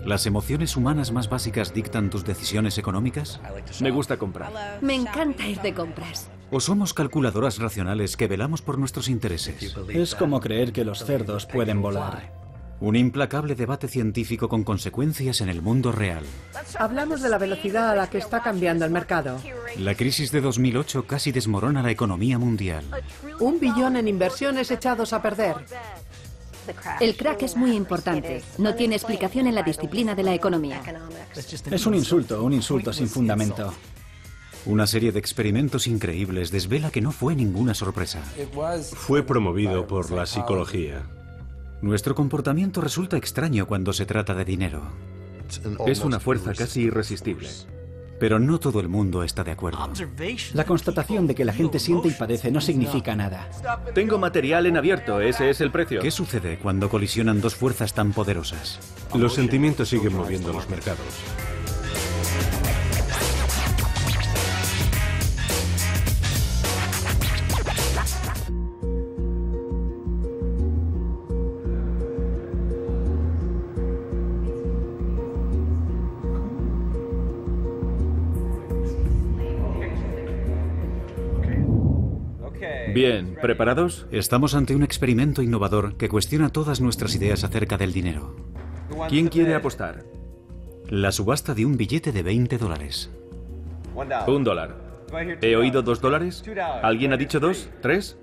¿Las emociones humanas más básicas dictan tus decisiones económicas? Me gusta comprar. Me encanta ir de compras. ¿O somos calculadoras racionales que velamos por nuestros intereses? Es como creer que los cerdos pueden volar. Un implacable debate científico con consecuencias en el mundo real. Hablamos de la velocidad a la que está cambiando el mercado. La crisis de 2008 casi desmorona la economía mundial. 1 billón en inversiones echados a perder. El crack es muy importante. No tiene explicación en la disciplina de la economía. Es un insulto sin fundamento. Una serie de experimentos increíbles desvela que no fue ninguna sorpresa. Fue promovido por la psicología. Nuestro comportamiento resulta extraño cuando se trata de dinero. Es una fuerza casi irresistible. Pero no todo el mundo está de acuerdo. La constatación de que la gente siente y padece no significa nada. Tengo material en abierto, ese es el precio. ¿Qué sucede cuando colisionan dos fuerzas tan poderosas? Los sentimientos siguen moviendo los mercados. Bien, ¿preparados? Estamos ante un experimento innovador que cuestiona todas nuestras ideas acerca del dinero. ¿Quién quiere apostar? La subasta de un billete de $20. $1. ¿He oído $2? ¿Alguien ha dicho 2? ¿3?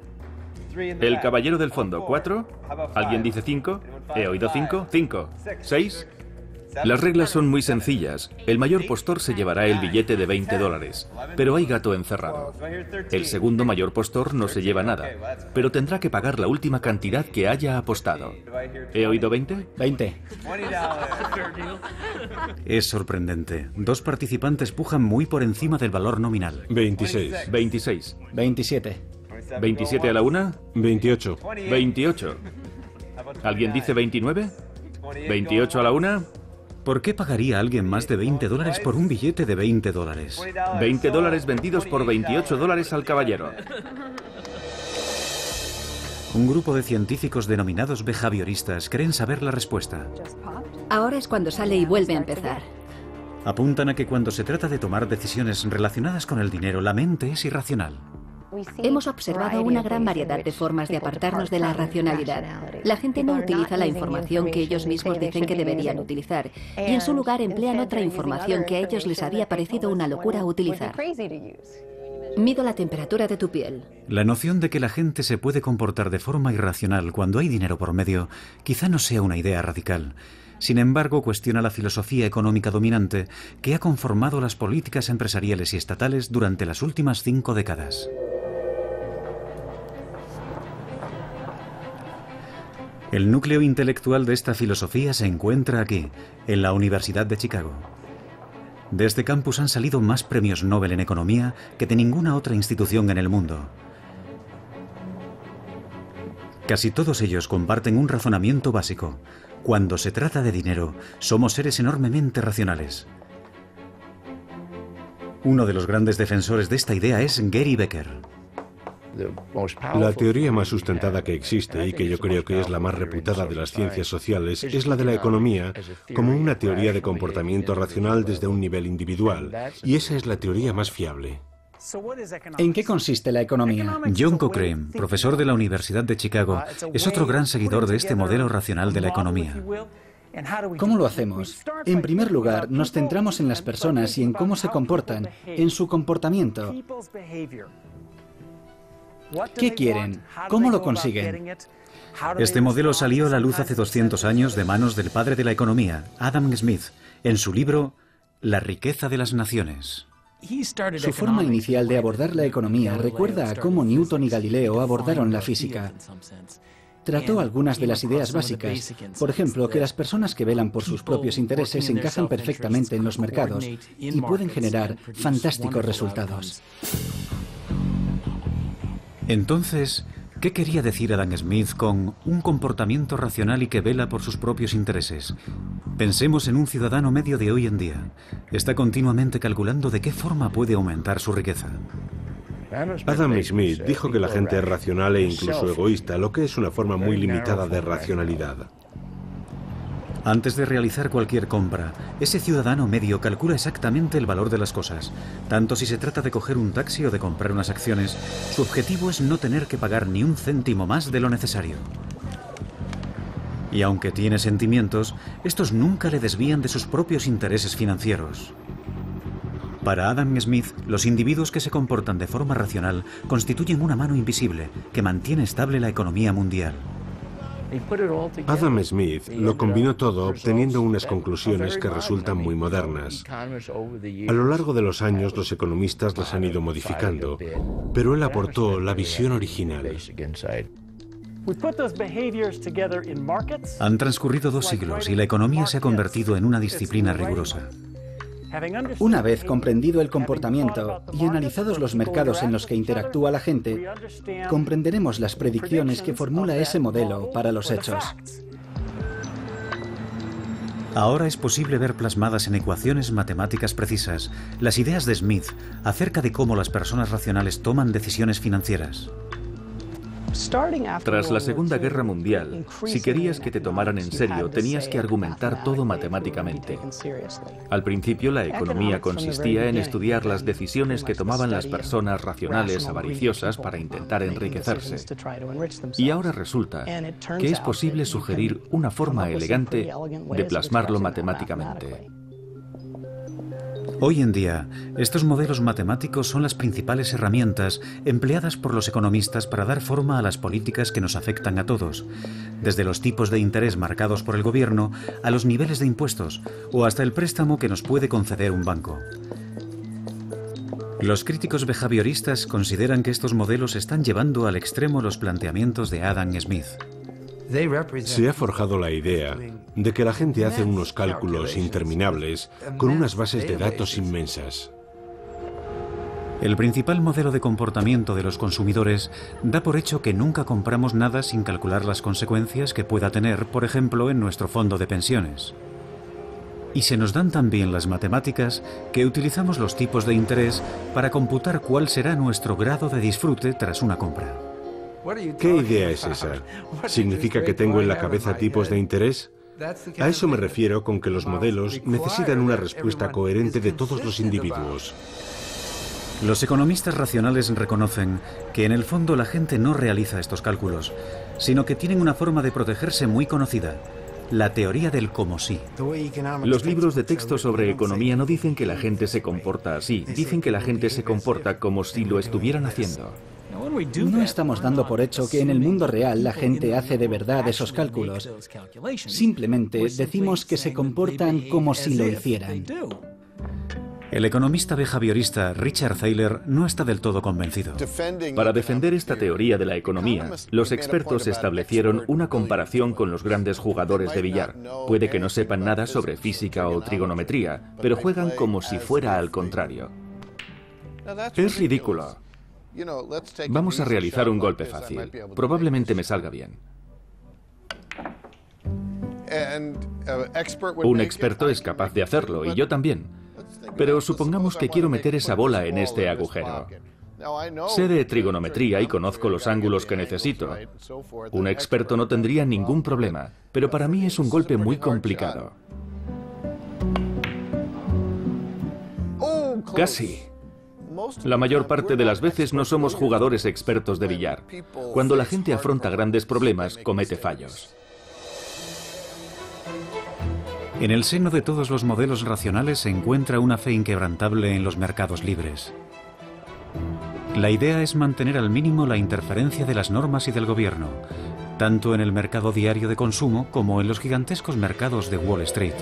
El caballero del fondo, 4. ¿Alguien dice 5? ¿He oído 5? 5. ¿6? Las reglas son muy sencillas. El mayor postor se llevará el billete de $20, pero hay gato encerrado. El segundo mayor postor no se lleva nada, pero tendrá que pagar la última cantidad que haya apostado. ¿He oído 20? 20. Es sorprendente. Dos participantes pujan muy por encima del valor nominal. 26. 26. 27. 27 a la una. 28. 28. ¿Alguien dice 29? 28 a la una. ¿Por qué pagaría alguien más de $20 por un billete de $20? $20 vendidos por $28 al caballero. Un grupo de científicos denominados behavioristas creen saber la respuesta. Ahora es cuando sale y vuelve a empezar. Apuntan a que cuando se trata de tomar decisiones relacionadas con el dinero, la mente es irracional. Hemos observado una gran variedad de formas de apartarnos de la racionalidad. La gente no utiliza la información que ellos mismos dicen que deberían utilizar, y en su lugar emplean otra información que a ellos les había parecido una locura utilizar. Mido la temperatura de tu piel. La noción de que la gente se puede comportar de forma irracional cuando hay dinero por medio quizá no sea una idea radical. Sin embargo, cuestiona la filosofía económica dominante que ha conformado las políticas empresariales y estatales durante las últimas 5 décadas. El núcleo intelectual de esta filosofía se encuentra aquí, en la Universidad de Chicago. De este campus han salido más premios Nobel en economía que de ninguna otra institución en el mundo. Casi todos ellos comparten un razonamiento básico. Cuando se trata de dinero, somos seres enormemente racionales. Uno de los grandes defensores de esta idea es Gary Becker. La teoría más sustentada que existe y que yo creo que es la más reputada de las ciencias sociales es la de la economía como una teoría de comportamiento racional desde un nivel individual, y esa es la teoría más fiable. ¿En qué consiste la economía? John Cochrane, profesor de la Universidad de Chicago, es otro gran seguidor de este modelo racional de la economía. ¿Cómo lo hacemos? En primer lugar, nos centramos en las personas y en cómo se comportan, en su comportamiento. ¿Qué quieren? ¿Cómo lo consiguen? Este modelo salió a la luz hace 200 años de manos del padre de la economía, Adam Smith, en su libro La riqueza de las naciones. Su forma inicial de abordar la economía recuerda a cómo Newton y Galileo abordaron la física. Trató algunas de las ideas básicas, por ejemplo, que las personas que velan por sus propios intereses encajan perfectamente en los mercados y pueden generar fantásticos resultados. Entonces, ¿qué quería decir Adam Smith con un comportamiento racional y que vela por sus propios intereses? Pensemos en un ciudadano medio de hoy en día. Está continuamente calculando de qué forma puede aumentar su riqueza. Adam Smith dijo que la gente es racional e incluso egoísta, lo que es una forma muy limitada de racionalidad. Antes de realizar cualquier compra, ese ciudadano medio calcula exactamente el valor de las cosas. Tanto si se trata de coger un taxi o de comprar unas acciones, su objetivo es no tener que pagar ni un céntimo más de lo necesario. Y aunque tiene sentimientos, estos nunca le desvían de sus propios intereses financieros. Para Adam Smith, los individuos que se comportan de forma racional constituyen una mano invisible que mantiene estable la economía mundial. Adam Smith lo combinó todo obteniendo unas conclusiones que resultan muy modernas. A lo largo de los años los economistas las han ido modificando, pero él aportó la visión original. Han transcurrido 2 siglos y la economía se ha convertido en una disciplina rigurosa. Una vez comprendido el comportamiento y analizados los mercados en los que interactúa la gente, comprenderemos las predicciones que formula ese modelo para los hechos. Ahora es posible ver plasmadas en ecuaciones matemáticas precisas las ideas de Smith acerca de cómo las personas racionales toman decisiones financieras. Tras la Segunda Guerra Mundial, si querías que te tomaran en serio, tenías que argumentar todo matemáticamente. Al principio, la economía consistía en estudiar las decisiones que tomaban las personas racionales avariciosas para intentar enriquecerse. Y ahora resulta que es posible sugerir una forma elegante de plasmarlo matemáticamente. Hoy en día, estos modelos matemáticos son las principales herramientas empleadas por los economistas para dar forma a las políticas que nos afectan a todos, desde los tipos de interés marcados por el gobierno a los niveles de impuestos o hasta el préstamo que nos puede conceder un banco. Los críticos behavioristas consideran que estos modelos están llevando al extremo los planteamientos de Adam Smith. Se ha forjado la idea de que la gente hace unos cálculos interminables con unas bases de datos inmensas. El principal modelo de comportamiento de los consumidores da por hecho que nunca compramos nada sin calcular las consecuencias que pueda tener, por ejemplo, en nuestro fondo de pensiones. Y se nos dan también las matemáticas que utilizamos los tipos de interés para computar cuál será nuestro grado de disfrute tras una compra. ¿Qué idea es esa? ¿Significa que tengo en la cabeza tipos de interés? A eso me refiero con que los modelos necesitan una respuesta coherente de todos los individuos. Los economistas racionales reconocen que en el fondo la gente no realiza estos cálculos, sino que tienen una forma de protegerse muy conocida: la teoría del como si. Los libros de texto sobre economía no dicen que la gente se comporta así, dicen que la gente se comporta como si lo estuvieran haciendo. No estamos dando por hecho que en el mundo real la gente hace de verdad esos cálculos. Simplemente decimos que se comportan como si lo hicieran. El economista behaviorista Richard Thaler no está del todo convencido. Para defender esta teoría de la economía, los expertos establecieron una comparación con los grandes jugadores de billar. Puede que no sepan nada sobre física o trigonometría, pero juegan como si fuera al contrario. Es ridículo. Vamos a realizar un golpe fácil. Probablemente me salga bien. Un experto es capaz de hacerlo, y yo también. Pero supongamos que quiero meter esa bola en este agujero. Sé de trigonometría y conozco los ángulos que necesito. Un experto no tendría ningún problema, pero para mí es un golpe muy complicado. Casi. La mayor parte de las veces no somos jugadores expertos de billar. Cuando la gente afronta grandes problemas, comete fallos. En el seno de todos los modelos racionales se encuentra una fe inquebrantable en los mercados libres. La idea es mantener al mínimo la interferencia de las normas y del gobierno, tanto en el mercado diario de consumo como en los gigantescos mercados de Wall Street.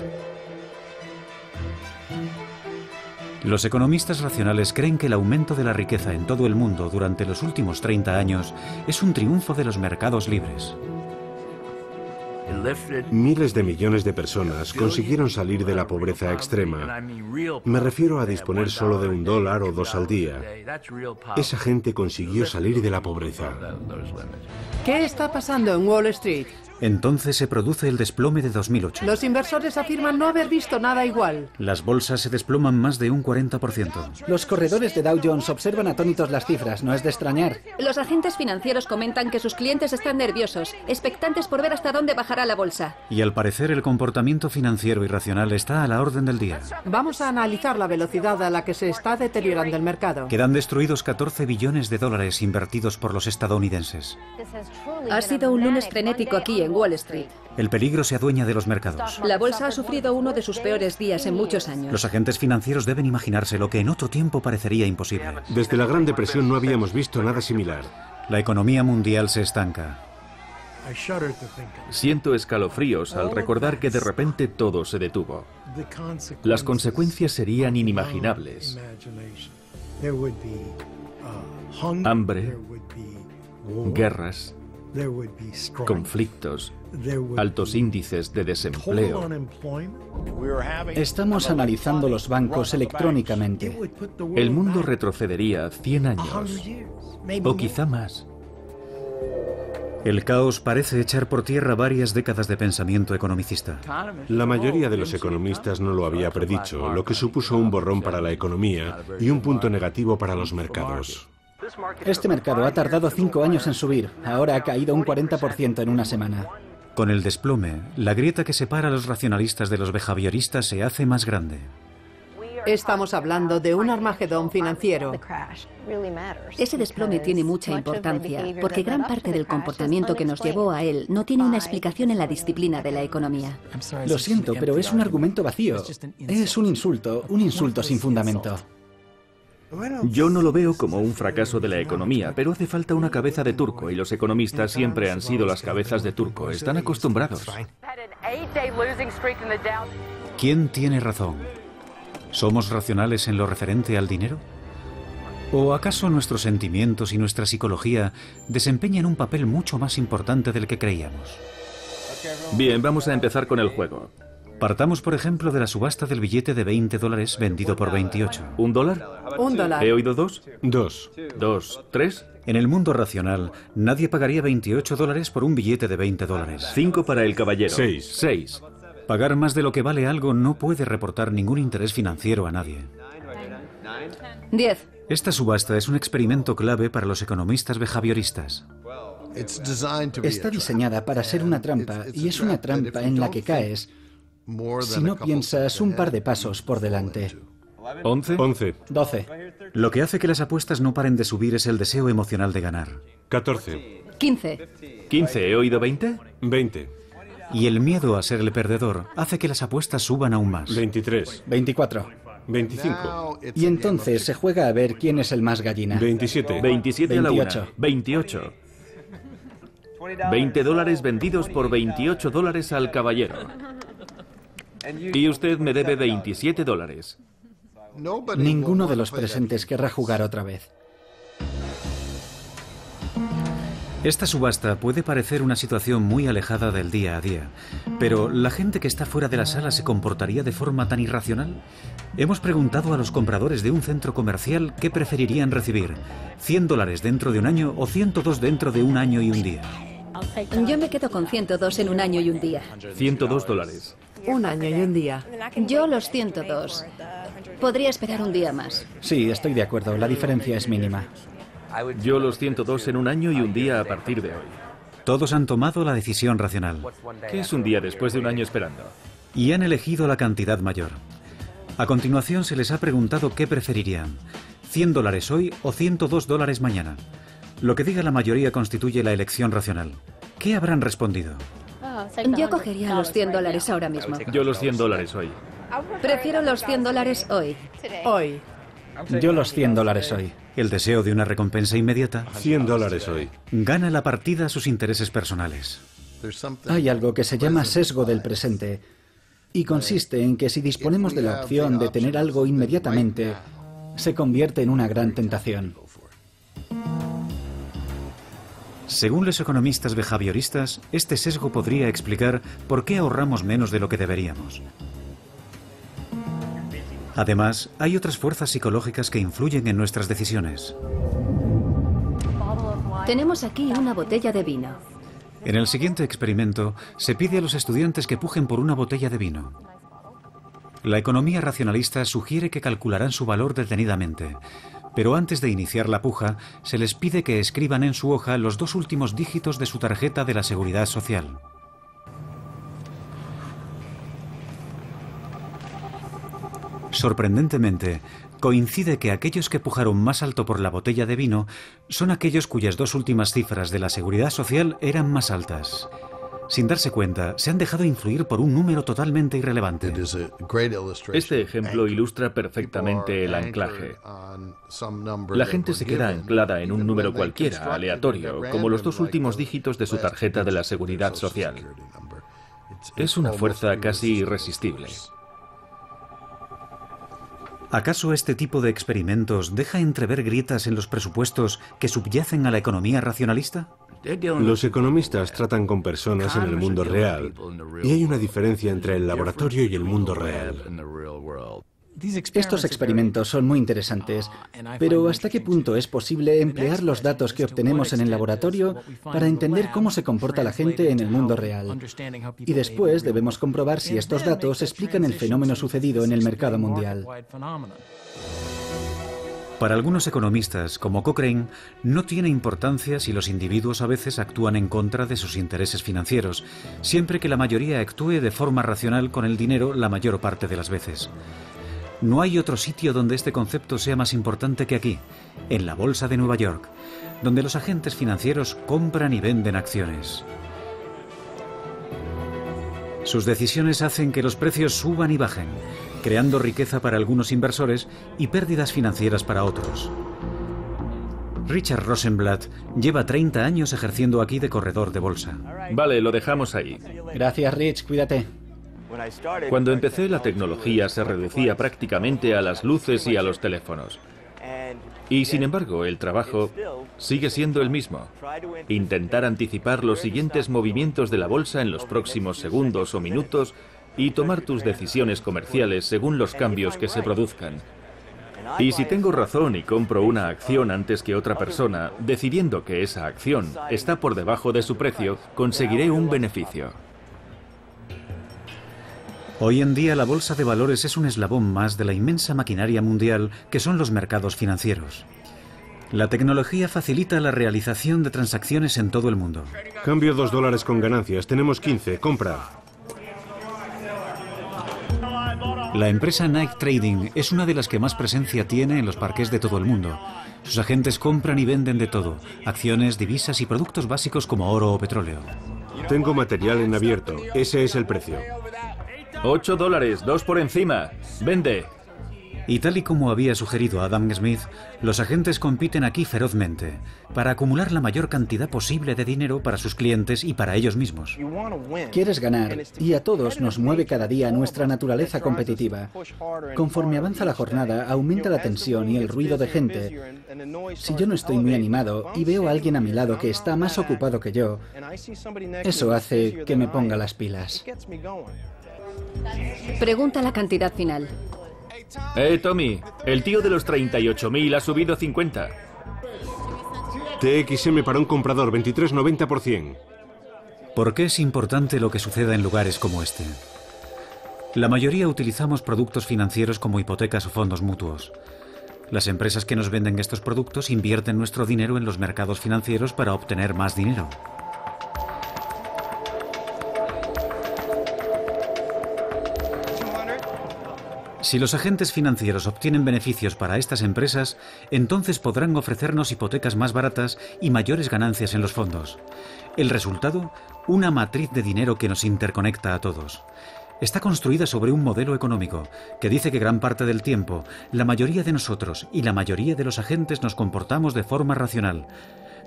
Los economistas racionales creen que el aumento de la riqueza en todo el mundo durante los últimos 30 años es un triunfo de los mercados libres. Miles de millones de personas consiguieron salir de la pobreza extrema. Me refiero a disponer solo de $1 o 2 al día. Esa gente consiguió salir de la pobreza. ¿Qué está pasando en Wall Street? Entonces se produce el desplome de 2008. Los inversores afirman no haber visto nada igual. Las bolsas se desploman más de un 40%. Los corredores de Dow Jones observan atónitos las cifras, no es de extrañar. Los agentes financieros comentan que sus clientes están nerviosos, expectantes por ver hasta dónde bajará la bolsa. Y al parecer el comportamiento financiero irracional está a la orden del día. Vamos a analizar la velocidad a la que se está deteriorando el mercado. Quedan destruidos 14 billones de dólares invertidos por los estadounidenses. Ha sido un lunes frenético aquí en Wall Street. El peligro se adueña de los mercados. La bolsa ha sufrido uno de sus peores días en muchos años. Los agentes financieros deben imaginarse lo que en otro tiempo parecería imposible. Desde la Gran Depresión no habíamos visto nada similar. La economía mundial se estanca. Siento escalofríos al recordar que de repente todo se detuvo. Las consecuencias serían inimaginables. Hambre, guerras, conflictos, altos índices de desempleo. Estamos analizando los bancos electrónicamente. El mundo retrocedería 100 años, o quizá más. El caos parece echar por tierra varias décadas de pensamiento economicista. La mayoría de los economistas no lo había predicho, lo que supuso un borrón para la economía y un punto negativo para los mercados. Este mercado ha tardado 5 años en subir, ahora ha caído un 40% en una semana. Con el desplome, la grieta que separa a los racionalistas de los behavioristas se hace más grande. Estamos hablando de un Armagedón financiero. Ese desplome tiene mucha importancia, porque gran parte del comportamiento que nos llevó a él no tiene una explicación en la disciplina de la economía. Lo siento, pero es un argumento vacío. Es un insulto sin fundamento. Yo no lo veo como un fracaso de la economía, pero hace falta una cabeza de turco y los economistas siempre han sido las cabezas de turco. Están acostumbrados. ¿Quién tiene razón? ¿Somos racionales en lo referente al dinero? ¿O acaso nuestros sentimientos y nuestra psicología desempeñan un papel mucho más importante del que creíamos? Bien, vamos a empezar con el juego. Partamos, por ejemplo, de la subasta del billete de $20 vendido por 28. ¿$1? $1. ¿He oído 2? 2. 2, 3. En el mundo racional, nadie pagaría $28 por un billete de $20. 5 para el caballero. 6. 6. Pagar más de lo que vale algo no puede reportar ningún interés financiero a nadie. 10. Esta subasta es un experimento clave para los economistas behavioristas. Está diseñada para ser una trampa, y es una trampa en la que caes si no piensas un par de pasos por delante. 11. 11. 12. Lo que hace que las apuestas no paren de subir es el deseo emocional de ganar. 14. 15. 15. ¿He oído 20? 20. Y el miedo a ser el perdedor hace que las apuestas suban aún más. 23. 24. 25. Y entonces se juega a ver quién es el más gallina. 27. 27 a la 28. 1. 28. $20 vendidos por $28 al caballero. Y usted me debe $27. Ninguno de los presentes querrá jugar otra vez. Esta subasta puede parecer una situación muy alejada del día a día, pero ¿la gente que está fuera de la sala se comportaría de forma tan irracional? Hemos preguntado a los compradores de un centro comercial qué preferirían recibir, $100 dentro de un año o 102 dentro de un año y un día. Yo me quedo con 102 en un año y un día. $102. Un año y un día. Yo los 102. Podría esperar un día más. Sí, estoy de acuerdo, la diferencia es mínima. Yo los 102 en un año y un día a partir de hoy. Todos han tomado la decisión racional. ¿Qué es un día después de un año esperando? Y han elegido la cantidad mayor. A continuación se les ha preguntado qué preferirían, $100 hoy o $102 mañana. Lo que diga la mayoría constituye la elección racional. ¿Qué habrán respondido? Yo cogería los $100 ahora mismo. Yo los $100 hoy. Prefiero los $100 hoy. Hoy. Yo los $100 hoy. El deseo de una recompensa inmediata $100 hoy. gana la partida a sus intereses personales. Hay algo que se llama sesgo del presente, y consiste en que si disponemos de la opción de tener algo inmediatamente, se convierte en una gran tentación. Según los economistas behavioristas, este sesgo podría explicar por qué ahorramos menos de lo que deberíamos. Además, hay otras fuerzas psicológicas que influyen en nuestras decisiones. Tenemos aquí una botella de vino. En el siguiente experimento, se pide a los estudiantes que pujen por una botella de vino. La economía racionalista sugiere que calcularán su valor detenidamente, pero antes de iniciar la puja, se les pide que escriban en su hoja los 2 últimos dígitos de su tarjeta de la Seguridad Social. Sorprendentemente, coincide que aquellos que pujaron más alto por la botella de vino son aquellos cuyas 2 últimas cifras de la Seguridad Social eran más altas. Sin darse cuenta, se han dejado influir por un número totalmente irrelevante. Este ejemplo ilustra perfectamente el anclaje. La gente se queda anclada en un número cualquiera, aleatorio, como los 2 últimos dígitos de su tarjeta de la Seguridad Social. Es una fuerza casi irresistible. ¿Acaso este tipo de experimentos deja entrever grietas en los presupuestos que subyacen a la economía racionalista? Los economistas tratan con personas en el mundo real, y hay una diferencia entre el laboratorio y el mundo real. Estos experimentos son muy interesantes, pero ¿hasta qué punto es posible emplear los datos que obtenemos en el laboratorio para entender cómo se comporta la gente en el mundo real? Y después debemos comprobar si estos datos explican el fenómeno sucedido en el mercado mundial. Para algunos economistas, como Cochrane, no tiene importancia si los individuos a veces actúan en contra de sus intereses financieros, siempre que la mayoría actúe de forma racional con el dinero la mayor parte de las veces. No hay otro sitio donde este concepto sea más importante que aquí, en la Bolsa de Nueva York, donde los agentes financieros compran y venden acciones. Sus decisiones hacen que los precios suban y bajen, creando riqueza para algunos inversores y pérdidas financieras para otros. Richard Rosenblatt lleva 30 años ejerciendo aquí de corredor de bolsa. Vale, lo dejamos ahí. Gracias, Rich, cuídate. Cuando empecé, la tecnología se reducía prácticamente a las luces y a los teléfonos. Y sin embargo, el trabajo sigue siendo el mismo. Intentar anticipar los siguientes movimientos de la bolsa en los próximos segundos o minutos y tomar tus decisiones comerciales según los cambios que se produzcan. Y si tengo razón y compro una acción antes que otra persona, decidiendo que esa acción está por debajo de su precio, conseguiré un beneficio. Hoy en día la bolsa de valores es un eslabón más de la inmensa maquinaria mundial que son los mercados financieros. La tecnología facilita la realización de transacciones en todo el mundo. Cambio $2 con ganancias, tenemos 15, compra. La empresa Nike Trading es una de las que más presencia tiene en los parques de todo el mundo. Sus agentes compran y venden de todo, acciones, divisas y productos básicos como oro o petróleo. Tengo material en abierto, ese es el precio. $8, 2 por encima. Vende. Y tal y como había sugerido Adam Smith, los agentes compiten aquí ferozmente para acumular la mayor cantidad posible de dinero para sus clientes y para ellos mismos. Quieres ganar, y a todos nos mueve cada día nuestra naturaleza competitiva. Conforme avanza la jornada, aumenta la tensión y el ruido de gente. Si yo no estoy muy animado y veo a alguien a mi lado que está más ocupado que yo, eso hace que me ponga las pilas. Pregunta la cantidad final. Tommy, el tío de los 38.000 ha subido 50. TXM para un comprador, 23,90 por 100. ¿Por qué es importante lo que suceda en lugares como este? La mayoría utilizamos productos financieros como hipotecas o fondos mutuos. Las empresas que nos venden estos productos invierten nuestro dinero en los mercados financieros para obtener más dinero. Si los agentes financieros obtienen beneficios para estas empresas, entonces podrán ofrecernos hipotecas más baratas y mayores ganancias en los fondos. El resultado, una matriz de dinero que nos interconecta a todos. Está construida sobre un modelo económico que dice que gran parte del tiempo, la mayoría de nosotros y la mayoría de los agentes nos comportamos de forma racional.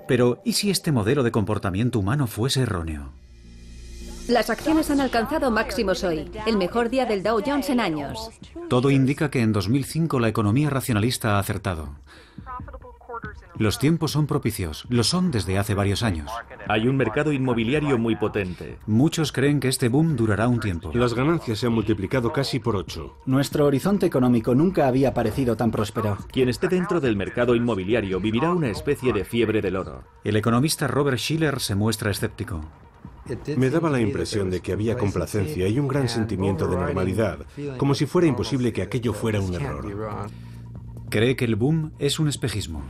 Pero, ¿y si este modelo de comportamiento humano fuese erróneo? Las acciones han alcanzado máximos hoy, el mejor día del Dow Jones en años. Todo indica que en 2005 la economía racionalista ha acertado. Los tiempos son propicios, lo son desde hace varios años. Hay un mercado inmobiliario muy potente. Muchos creen que este boom durará un tiempo. Las ganancias se han multiplicado casi por 8. Nuestro horizonte económico nunca había parecido tan próspero. Quien esté dentro del mercado inmobiliario vivirá una especie de fiebre del oro. El economista Robert Shiller se muestra escéptico. Me daba la impresión de que había complacencia y un gran sentimiento de normalidad, como si fuera imposible que aquello fuera un error. Cree que el boom es un espejismo.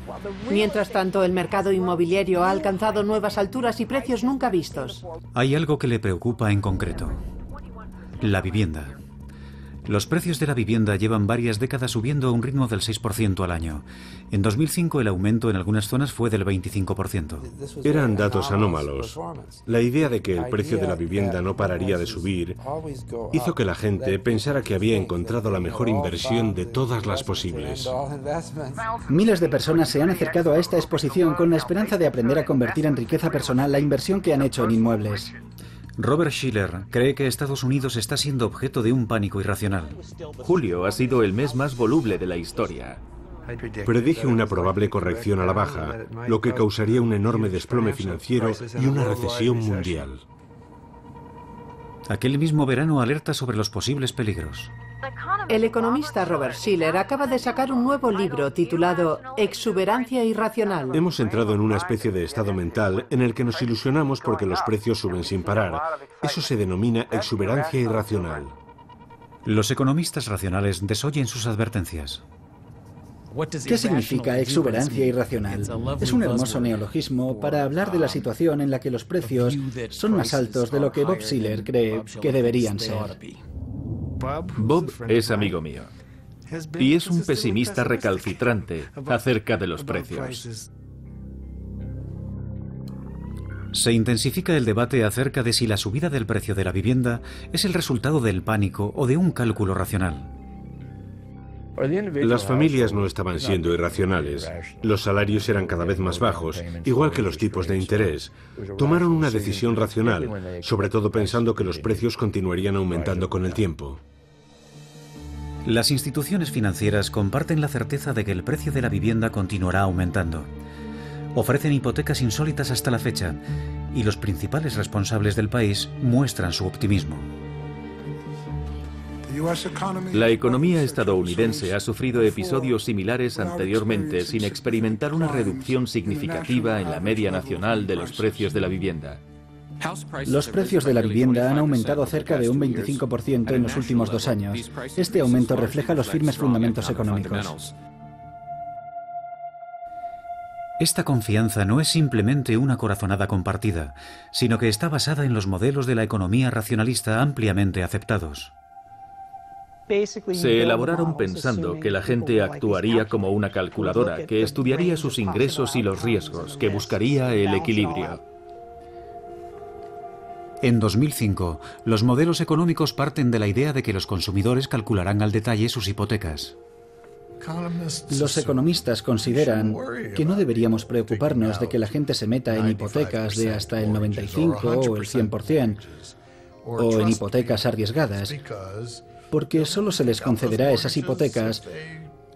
Mientras tanto, el mercado inmobiliario ha alcanzado nuevas alturas y precios nunca vistos. Hay algo que le preocupa en concreto: la vivienda. Los precios de la vivienda llevan varias décadas subiendo a un ritmo del 6% al año. En 2005 el aumento en algunas zonas fue del 25%. Eran datos anómalos. La idea de que el precio de la vivienda no pararía de subir hizo que la gente pensara que había encontrado la mejor inversión de todas las posibles. Miles de personas se han acercado a esta exposición con la esperanza de aprender a convertir en riqueza personal la inversión que han hecho en inmuebles. Robert Shiller cree que Estados Unidos está siendo objeto de un pánico irracional. Julio ha sido el mes más voluble de la historia. Predije una probable corrección a la baja, lo que causaría un enorme desplome financiero y una recesión mundial. Aquel mismo verano alerta sobre los posibles peligros. El economista Robert Shiller acaba de sacar un nuevo libro titulado Exuberancia irracional. Hemos entrado en una especie de estado mental en el que nos ilusionamos porque los precios suben sin parar. Eso se denomina exuberancia irracional. Los economistas racionales desoyen sus advertencias. ¿Qué significa exuberancia irracional? Es un hermoso neologismo para hablar de la situación en la que los precios son más altos de lo que Bob Shiller cree que deberían ser. Bob es amigo mío y es un pesimista recalcitrante acerca de los precios. Se intensifica el debate acerca de si la subida del precio de la vivienda es el resultado del pánico o de un cálculo racional. Las familias no estaban siendo irracionales. Los salarios eran cada vez más bajos, igual que los tipos de interés. Tomaron una decisión racional, sobre todo pensando que los precios continuarían aumentando con el tiempo. Las instituciones financieras comparten la certeza de que el precio de la vivienda continuará aumentando. Ofrecen hipotecas insólitas hasta la fecha, y los principales responsables del país muestran su optimismo. La economía estadounidense ha sufrido episodios similares anteriormente sin experimentar una reducción significativa en la media nacional de los precios de la vivienda. Los precios de la vivienda han aumentado cerca de un 25% en los últimos 2 años. Este aumento refleja los firmes fundamentos económicos. Esta confianza no es simplemente una corazonada compartida, sino que está basada en los modelos de la economía racionalista ampliamente aceptados. Se elaboraron pensando que la gente actuaría como una calculadora, que estudiaría sus ingresos y los riesgos, que buscaría el equilibrio. En 2005, los modelos económicos parten de la idea de que los consumidores calcularán al detalle sus hipotecas. Los economistas consideran que no deberíamos preocuparnos de que la gente se meta en hipotecas de hasta el 95 o el 100%, o en hipotecas arriesgadas, porque solo se les concederá esas hipotecas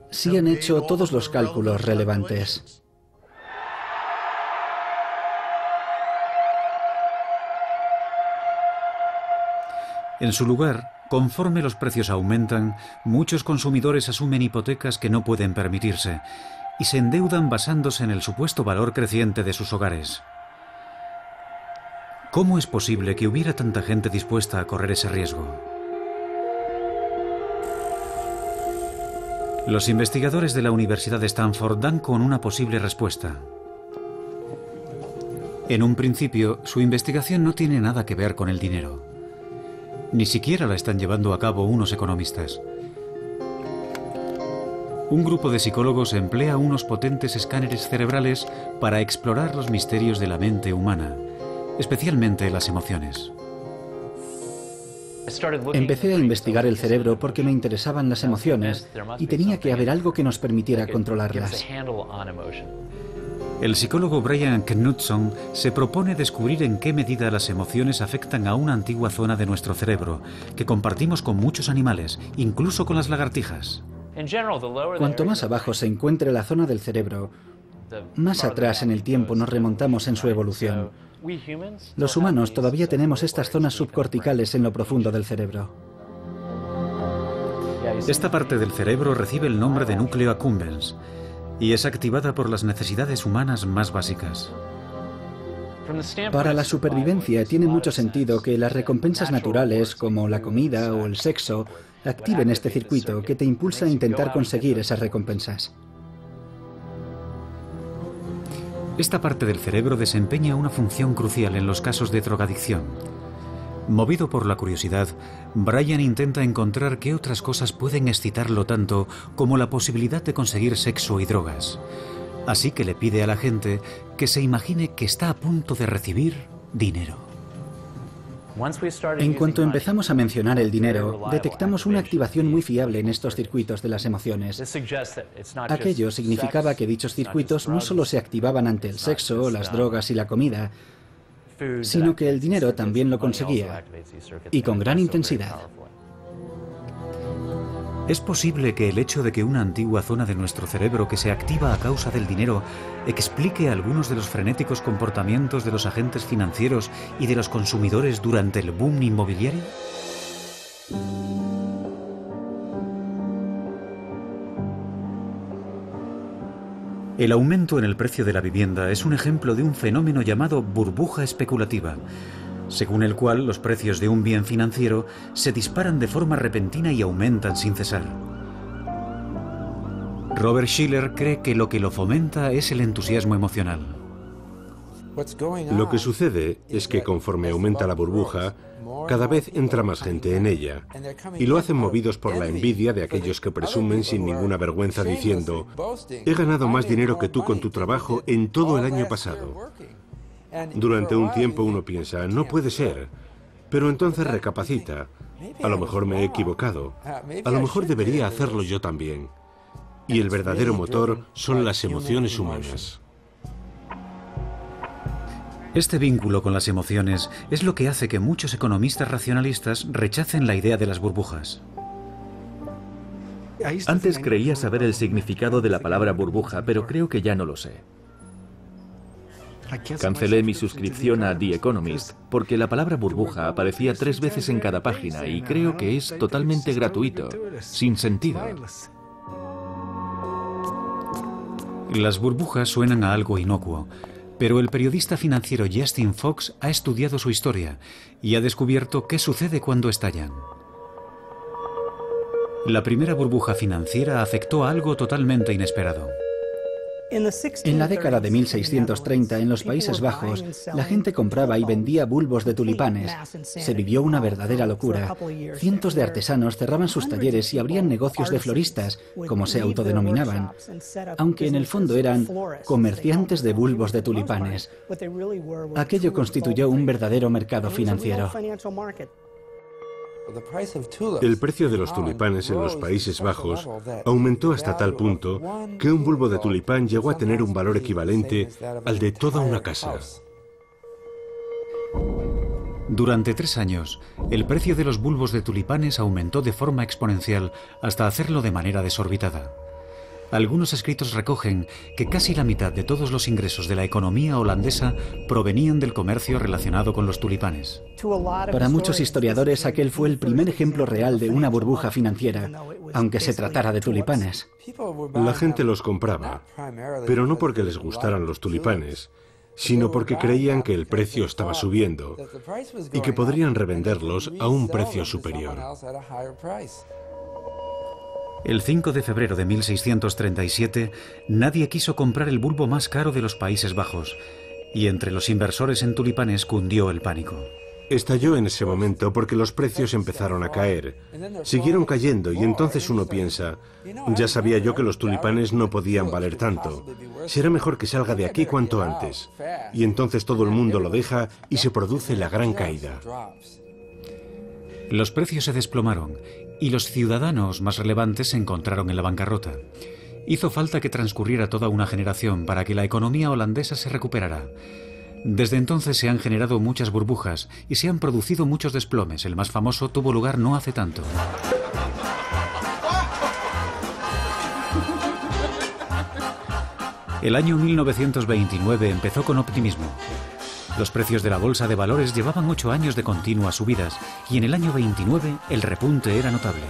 si han hecho todos los cálculos relevantes. En su lugar, conforme los precios aumentan, muchos consumidores asumen hipotecas que no pueden permitirse y se endeudan basándose en el supuesto valor creciente de sus hogares. ¿Cómo es posible que hubiera tanta gente dispuesta a correr ese riesgo? Los investigadores de la Universidad de Stanford dan con una posible respuesta. En un principio, su investigación no tiene nada que ver con el dinero. Ni siquiera la están llevando a cabo unos economistas. Un grupo de psicólogos emplea unos potentes escáneres cerebrales para explorar los misterios de la mente humana, especialmente las emociones. Empecé a investigar el cerebro porque me interesaban las emociones y tenía que haber algo que nos permitiera controlarlas. El psicólogo Brian Knudson se propone descubrir en qué medida las emociones afectan a una antigua zona de nuestro cerebro que compartimos con muchos animales, incluso con las lagartijas. Cuanto más abajo se encuentre la zona del cerebro, más atrás en el tiempo nos remontamos en su evolución. Los humanos todavía tenemos estas zonas subcorticales en lo profundo del cerebro. Esta parte del cerebro recibe el nombre de núcleo accumbens y es activada por las necesidades humanas más básicas. Para la supervivencia tiene mucho sentido que las recompensas naturales, como la comida o el sexo, activen este circuito que te impulsa a intentar conseguir esas recompensas. Esta parte del cerebro desempeña una función crucial en los casos de drogadicción. Movido por la curiosidad, Brian intenta encontrar qué otras cosas pueden excitarlo tanto como la posibilidad de conseguir sexo y drogas. Así que le pide a la gente que se imagine que está a punto de recibir dinero. En cuanto empezamos a mencionar el dinero, detectamos una activación muy fiable en estos circuitos de las emociones. Aquello significaba que dichos circuitos no solo se activaban ante el sexo, las drogas y la comida, sino que el dinero también lo conseguía, y con gran intensidad. ¿Es posible que el hecho de que una antigua zona de nuestro cerebro que se activa a causa del dinero explique algunos de los frenéticos comportamientos de los agentes financieros y de los consumidores durante el boom inmobiliario? El aumento en el precio de la vivienda es un ejemplo de un fenómeno llamado burbuja especulativa, según el cual los precios de un bien financiero se disparan de forma repentina y aumentan sin cesar. Robert Shiller cree que lo fomenta es el entusiasmo emocional. Lo que sucede es que conforme aumenta la burbuja, cada vez entra más gente en ella, y lo hacen movidos por la envidia de aquellos que presumen sin ninguna vergüenza diciendo: he ganado más dinero que tú con tu trabajo en todo el año pasado. Durante un tiempo uno piensa, no puede ser, pero entonces recapacita. A lo mejor me he equivocado, a lo mejor debería hacerlo yo también. Y el verdadero motor son las emociones humanas. Este vínculo con las emociones es lo que hace que muchos economistas racionalistas rechacen la idea de las burbujas. Antes creía saber el significado de la palabra burbuja, pero creo que ya no lo sé. Cancelé mi suscripción a The Economist porque la palabra burbuja aparecía 3 veces en cada página y creo que es totalmente gratuito, sin sentido. Las burbujas suenan a algo inocuo, pero el periodista financiero Justin Fox ha estudiado su historia y ha descubierto qué sucede cuando estallan. La primera burbuja financiera afectó a algo totalmente inesperado. En la década de 1630, en los Países Bajos, la gente compraba y vendía bulbos de tulipanes. Se vivió una verdadera locura. Cientos de artesanos cerraban sus talleres y abrían negocios de floristas, como se autodenominaban, aunque en el fondo eran comerciantes de bulbos de tulipanes. Aquello constituyó un verdadero mercado financiero. El precio de los tulipanes en los Países Bajos aumentó hasta tal punto que un bulbo de tulipán llegó a tener un valor equivalente al de toda una casa. Durante 3 años, el precio de los bulbos de tulipanes aumentó de forma exponencial hasta hacerlo de manera desorbitada. Algunos escritos recogen que casi la mitad de todos los ingresos de la economía holandesa provenían del comercio relacionado con los tulipanes. Para muchos historiadores, aquel fue el primer ejemplo real de una burbuja financiera, aunque se tratara de tulipanes. La gente los compraba, pero no porque les gustaran los tulipanes, sino porque creían que el precio estaba subiendo y que podrían revenderlos a un precio superior. El 5 de febrero de 1637, nadie quiso comprar el bulbo más caro de los Países Bajos, y entre los inversores en tulipanes cundió el pánico. Estalló en ese momento porque los precios empezaron a caer. Siguieron cayendo y entonces uno piensa, ya sabía yo que los tulipanes no podían valer tanto. Será mejor que salga de aquí cuanto antes. Y entonces todo el mundo lo deja y se produce la gran caída. Los precios se desplomaron y los ciudadanos más relevantes se encontraron en la bancarrota. Hizo falta que transcurriera toda una generación para que la economía holandesa se recuperara. Desde entonces se han generado muchas burbujas y se han producido muchos desplomes. El más famoso tuvo lugar no hace tanto. El año 1929 empezó con optimismo. Los precios de la bolsa de valores llevaban 8 años de continuas subidas y en el año 29 el repunte era notable.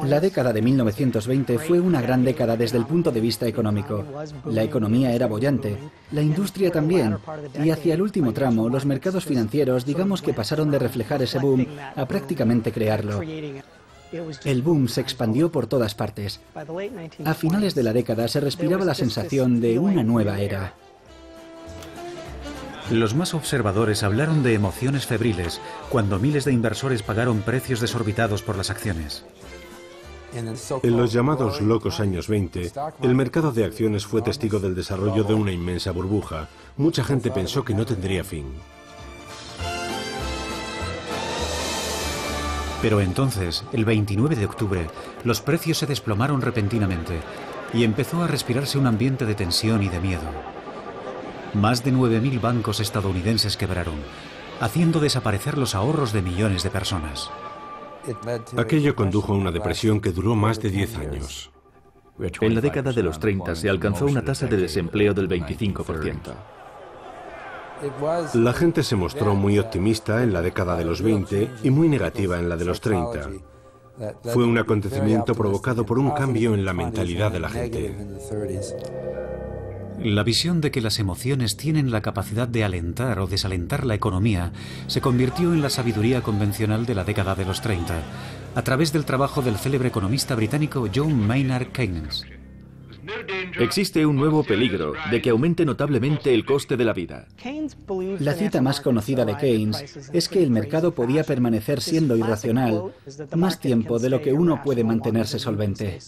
La década de 1920 fue una gran década desde el punto de vista económico. La economía era boyante, la industria también, y hacia el último tramo los mercados financieros digamos que pasaron de reflejar ese boom a prácticamente crearlo. El boom se expandió por todas partes. A finales de la década se respiraba la sensación de una nueva era. Los más observadores hablaron de emociones febriles cuando miles de inversores pagaron precios desorbitados por las acciones. En los llamados locos años 20, el mercado de acciones fue testigo del desarrollo de una inmensa burbuja. Mucha gente pensó que no tendría fin. Pero entonces, el 29 de octubre, los precios se desplomaron repentinamente y empezó a respirarse un ambiente de tensión y de miedo. Más de 9.000 bancos estadounidenses quebraron, haciendo desaparecer los ahorros de millones de personas. Aquello condujo a una depresión que duró más de 10 años. En la década de los 30 se alcanzó una tasa de desempleo del 25%. La gente se mostró muy optimista en la década de los 20 y muy negativa en la de los 30. Fue un acontecimiento provocado por un cambio en la mentalidad de la gente. La visión de que las emociones tienen la capacidad de alentar o desalentar la economía se convirtió en la sabiduría convencional de la década de los 30, a través del trabajo del célebre economista británico John Maynard Keynes. Existe un nuevo peligro de que aumente notablemente el coste de la vida. La cita más conocida de Keynes es que el mercado podía permanecer siendo irracional más tiempo de lo que uno puede mantenerse solvente.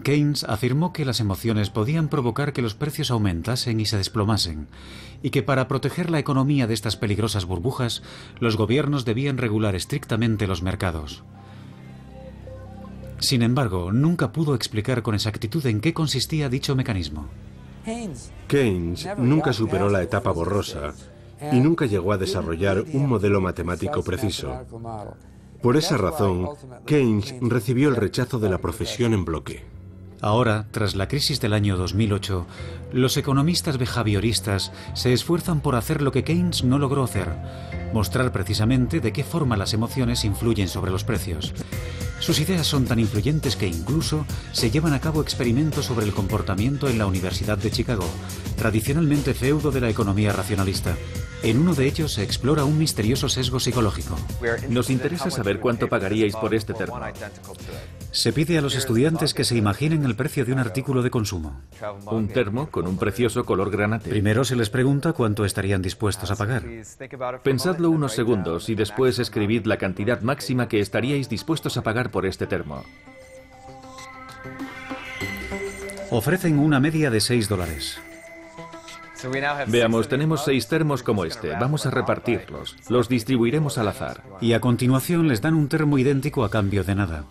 Keynes afirmó que las emociones podían provocar que los precios aumentasen y se desplomasen, y que para proteger la economía de estas peligrosas burbujas, los gobiernos debían regular estrictamente los mercados. Sin embargo, nunca pudo explicar con exactitud en qué consistía dicho mecanismo. Keynes nunca superó la etapa borrosa y nunca llegó a desarrollar un modelo matemático preciso. Por esa razón, Keynes recibió el rechazo de la profesión en bloque. Ahora, tras la crisis del año 2008, los economistas behavioristas se esfuerzan por hacer lo que Keynes no logró hacer, mostrar precisamente de qué forma las emociones influyen sobre los precios. Sus ideas son tan influyentes que incluso se llevan a cabo experimentos sobre el comportamiento en la Universidad de Chicago, tradicionalmente feudo de la economía racionalista. En uno de ellos se explora un misterioso sesgo psicológico. Nos interesa saber cuánto pagaríais por este termo. Se pide a los estudiantes que se imaginen el precio de un artículo de consumo. Un termo con un precioso color granate. Primero se les pregunta cuánto estarían dispuestos a pagar. Pensadlo unos segundos y después escribid la cantidad máxima que estaríais dispuestos a pagar por este termo. Ofrecen una media de $6. Veamos, tenemos 6 termos como este. Vamos a repartirlos. Los distribuiremos al azar. Y a continuación les dan un termo idéntico a cambio de nada.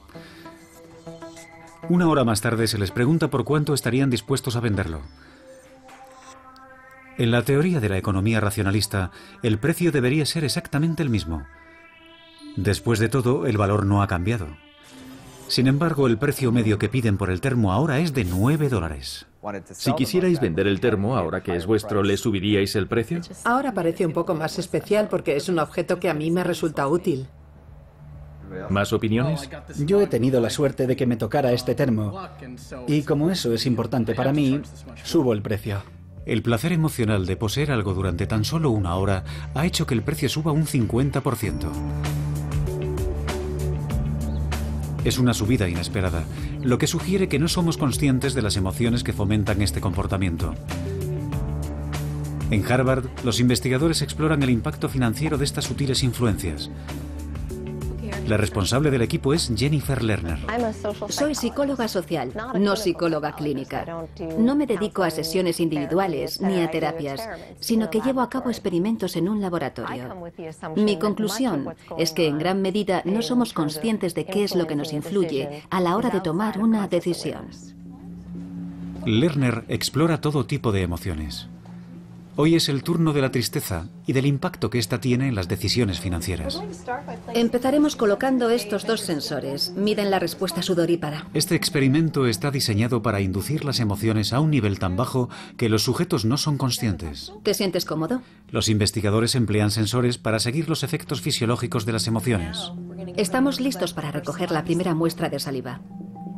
Una hora más tarde se les pregunta por cuánto estarían dispuestos a venderlo. En la teoría de la economía racionalista, el precio debería ser exactamente el mismo. Después de todo, el valor no ha cambiado. Sin embargo, el precio medio que piden por el termo ahora es de $9. Si quisierais vender el termo, ahora que es vuestro, ¿le subiríais el precio? Ahora parece un poco más especial porque es un objeto que a mí me resulta útil. ¿Más opiniones? Yo he tenido la suerte de que me tocara este termo, y como eso es importante para mí, subo el precio. El placer emocional de poseer algo durante tan solo una hora ha hecho que el precio suba un 50%. Es una subida inesperada, lo que sugiere que no somos conscientes de las emociones que fomentan este comportamiento. En Harvard, los investigadores exploran el impacto financiero de estas sutiles influencias. La responsable del equipo es Jennifer Lerner. Soy psicóloga social, no psicóloga clínica. No me dedico a sesiones individuales ni a terapias, sino que llevo a cabo experimentos en un laboratorio. Mi conclusión es que en gran medida no somos conscientes de qué es lo que nos influye a la hora de tomar una decisión. Lerner explora todo tipo de emociones. Hoy es el turno de la tristeza y del impacto que ésta tiene en las decisiones financieras. Empezaremos colocando estos dos sensores. Miden la respuesta sudorípara. Este experimento está diseñado para inducir las emociones a un nivel tan bajo que los sujetos no son conscientes. ¿Te sientes cómodo? Los investigadores emplean sensores para seguir los efectos fisiológicos de las emociones. Estamos listos para recoger la primera muestra de saliva.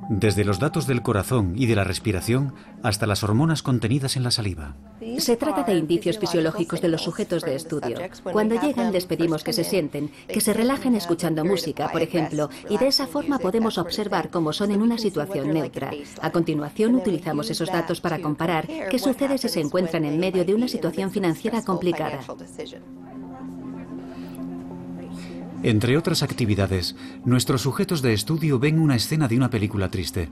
Desde los datos del corazón y de la respiración hasta las hormonas contenidas en la saliva. Se trata de indicios fisiológicos de los sujetos de estudio. Cuando llegan les pedimos que se sienten, que se relajen escuchando música, por ejemplo, y de esa forma podemos observar cómo son en una situación neutra. A continuación utilizamos esos datos para comparar qué sucede si se encuentran en medio de una situación financiera complicada. Entre otras actividades, nuestros sujetos de estudio ven una escena de una película triste.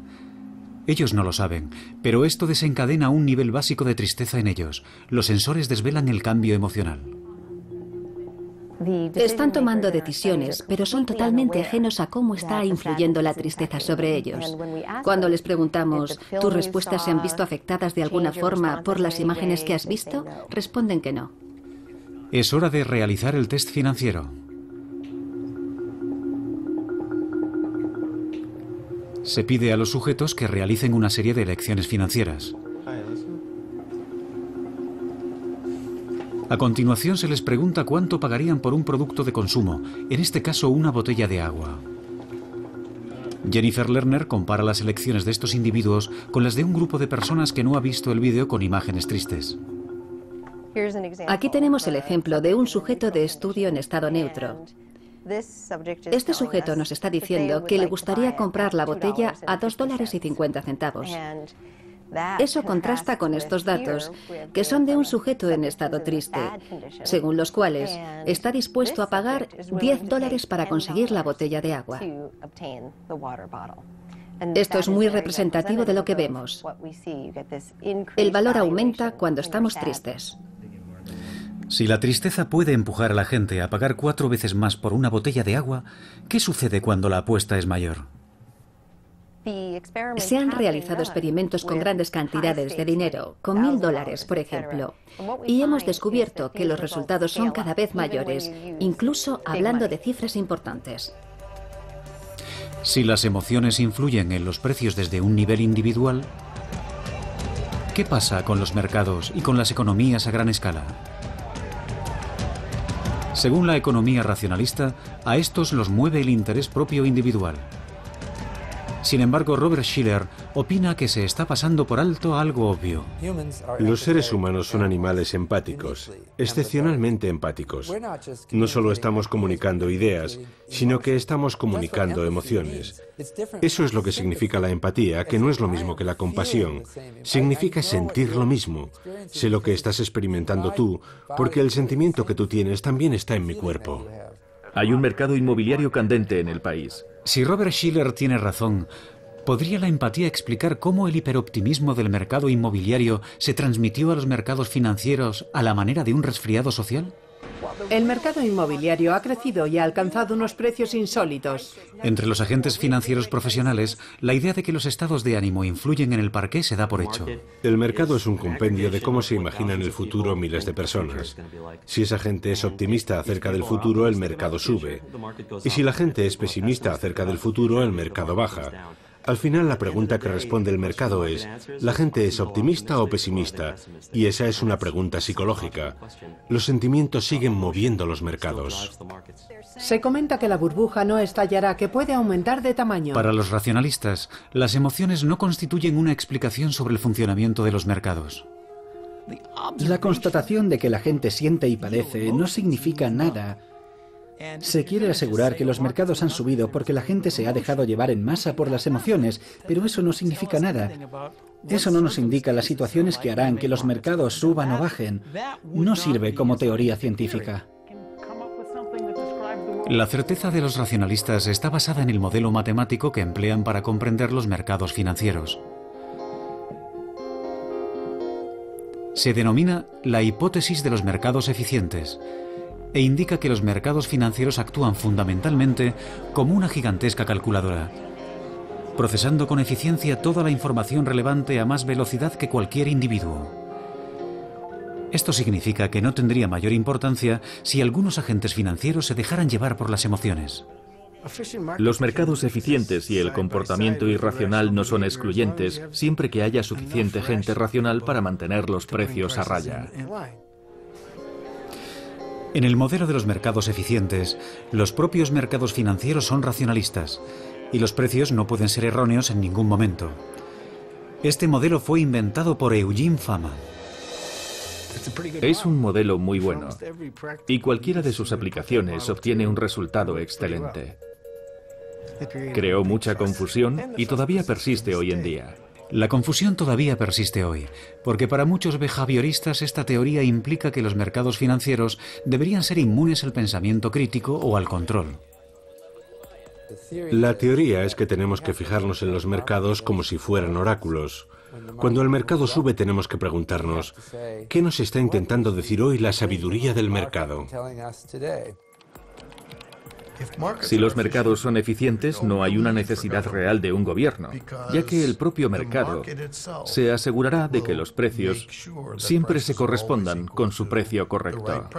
Ellos no lo saben, pero esto desencadena un nivel básico de tristeza en ellos. Los sensores desvelan el cambio emocional. Están tomando decisiones, pero son totalmente ajenos a cómo está influyendo la tristeza sobre ellos. Cuando les preguntamos, ¿tus respuestas se han visto afectadas de alguna forma por las imágenes que has visto?, responden que no. Es hora de realizar el test financiero. Se pide a los sujetos que realicen una serie de elecciones financieras. A continuación se les pregunta cuánto pagarían por un producto de consumo, en este caso una botella de agua. Jennifer Lerner compara las elecciones de estos individuos con las de un grupo de personas que no ha visto el vídeo con imágenes tristes. Aquí tenemos el ejemplo de un sujeto de estudio en estado neutro. Este sujeto nos está diciendo que le gustaría comprar la botella a $2.50. Eso contrasta con estos datos, que son de un sujeto en estado triste, según los cuales está dispuesto a pagar $10 para conseguir la botella de agua. Esto es muy representativo de lo que vemos. El valor aumenta cuando estamos tristes. Si la tristeza puede empujar a la gente a pagar 4 veces más por una botella de agua, ¿qué sucede cuando la apuesta es mayor? Se han realizado experimentos con grandes cantidades de dinero, con $1000, por ejemplo, y hemos descubierto que los resultados son cada vez mayores, incluso hablando de cifras importantes. Si las emociones influyen en los precios desde un nivel individual, ¿qué pasa con los mercados y con las economías a gran escala? Según la economía racionalista, a estos los mueve el interés propio individual. Sin embargo, Robert Shiller opina que se está pasando por alto algo obvio. Los seres humanos son animales empáticos, excepcionalmente empáticos. No solo estamos comunicando ideas, sino que estamos comunicando emociones. Eso es lo que significa la empatía, que no es lo mismo que la compasión. Significa sentir lo mismo. Sé lo que estás experimentando tú, porque el sentimiento que tú tienes también está en mi cuerpo. Hay un mercado inmobiliario candente en el país. Si Robert Shiller tiene razón, ¿podría la empatía explicar cómo el hiperoptimismo del mercado inmobiliario se transmitió a los mercados financieros a la manera de un resfriado social? El mercado inmobiliario ha crecido y ha alcanzado unos precios insólitos. Entre los agentes financieros profesionales, la idea de que los estados de ánimo influyen en el parqué se da por hecho. El mercado es un compendio de cómo se imaginan el futuro miles de personas. Si esa gente es optimista acerca del futuro, el mercado sube. Y si la gente es pesimista acerca del futuro, el mercado baja. Al final, la pregunta que responde el mercado es, ¿la gente es optimista o pesimista? Y esa es una pregunta psicológica. Los sentimientos siguen moviendo los mercados. Se comenta que la burbuja no estallará, que puede aumentar de tamaño. Para los racionalistas, las emociones no constituyen una explicación sobre el funcionamiento de los mercados. La constatación de que la gente siente y padece no significa nada. Se quiere asegurar que los mercados han subido porque la gente se ha dejado llevar en masa por las emociones, pero eso no significa nada. Eso no nos indica las situaciones que harán que los mercados suban o bajen. No sirve como teoría científica. La certeza de los racionalistas está basada en el modelo matemático que emplean para comprender los mercados financieros. Se denomina la hipótesis de los mercados eficientes e indica que los mercados financieros actúan fundamentalmente como una gigantesca calculadora, procesando con eficiencia toda la información relevante a más velocidad que cualquier individuo. Esto significa que no tendría mayor importancia si algunos agentes financieros se dejaran llevar por las emociones. Los mercados eficientes y el comportamiento irracional no son excluyentes siempre que haya suficiente gente racional para mantener los precios a raya. En el modelo de los mercados eficientes, los propios mercados financieros son racionalistas y los precios no pueden ser erróneos en ningún momento. Este modelo fue inventado por Eugene Fama. Es un modelo muy bueno y cualquiera de sus aplicaciones obtiene un resultado excelente. Creó mucha confusión y todavía persiste hoy en día. La confusión todavía persiste hoy, porque para muchos behavioristas esta teoría implica que los mercados financieros deberían ser inmunes al pensamiento crítico o al control. La teoría es que tenemos que fijarnos en los mercados como si fueran oráculos. Cuando el mercado sube tenemos que preguntarnos, ¿qué nos está intentando decir hoy la sabiduría del mercado? Si los mercados son eficientes, no hay una necesidad real de un gobierno, ya que el propio mercado se asegurará de que los precios siempre se correspondan con su precio correcto.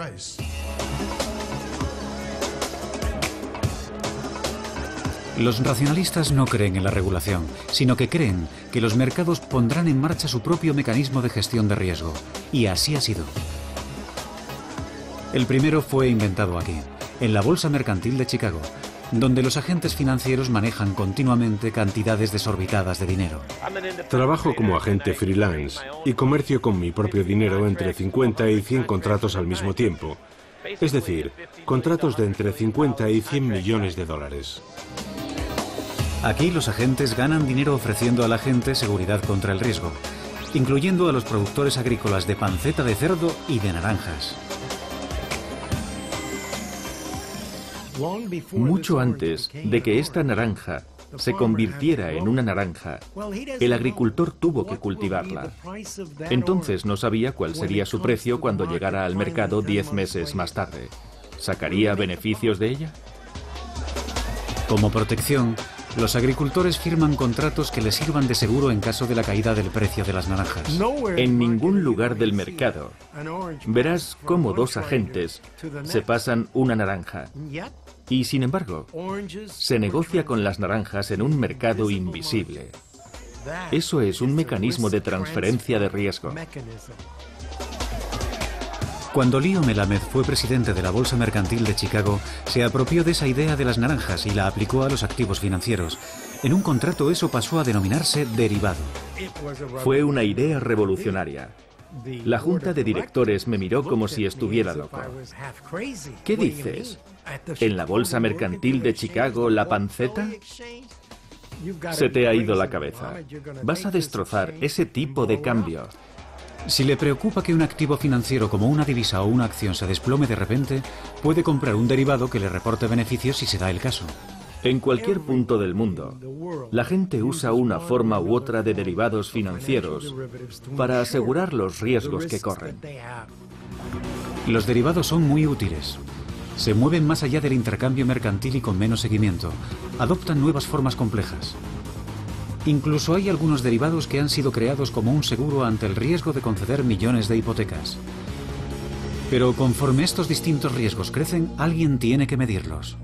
Los racionalistas no creen en la regulación, sino que creen que los mercados pondrán en marcha su propio mecanismo de gestión de riesgo. Y así ha sido. El primero fue inventado aquí, en la Bolsa Mercantil de Chicago, donde los agentes financieros manejan continuamente cantidades desorbitadas de dinero. Trabajo como agente freelance y comercio con mi propio dinero entre 50 y 100 contratos al mismo tiempo. Es decir, contratos de entre 50 y 100 millones de dólares. Aquí los agentes ganan dinero ofreciendo a la gente seguridad contra el riesgo, incluyendo a los productores agrícolas de panceta de cerdo y de naranjas. Mucho antes de que esta naranja se convirtiera en una naranja, el agricultor tuvo que cultivarla. Entonces no sabía cuál sería su precio cuando llegara al mercado 10 meses más tarde. ¿Sacaría beneficios de ella? Como protección, los agricultores firman contratos que les sirvan de seguro en caso de la caída del precio de las naranjas. En ningún lugar del mercado verás cómo dos agentes se pasan una naranja. Y sin embargo, se negocia con las naranjas en un mercado invisible. Eso es un mecanismo de transferencia de riesgo. Cuando Leo Melamed fue presidente de la Bolsa Mercantil de Chicago, se apropió de esa idea de las naranjas y la aplicó a los activos financieros. En un contrato eso pasó a denominarse derivado. Fue una idea revolucionaria. La junta de directores me miró como si estuviera loco. ¿Qué dices? ¿En la Bolsa Mercantil de Chicago la panceta? Se te ha ido la cabeza. Vas a destrozar ese tipo de cambio. Si le preocupa que un activo financiero como una divisa o una acción se desplome de repente, puede comprar un derivado que le reporte beneficios si se da el caso. En cualquier punto del mundo, la gente usa una forma u otra de derivados financieros para asegurar los riesgos que corren. Los derivados son muy útiles. Se mueven más allá del intercambio mercantil y con menos seguimiento. Adoptan nuevas formas complejas. Incluso hay algunos derivados que han sido creados como un seguro ante el riesgo de conceder millones de hipotecas. Pero conforme estos distintos riesgos crecen, alguien tiene que medirlos.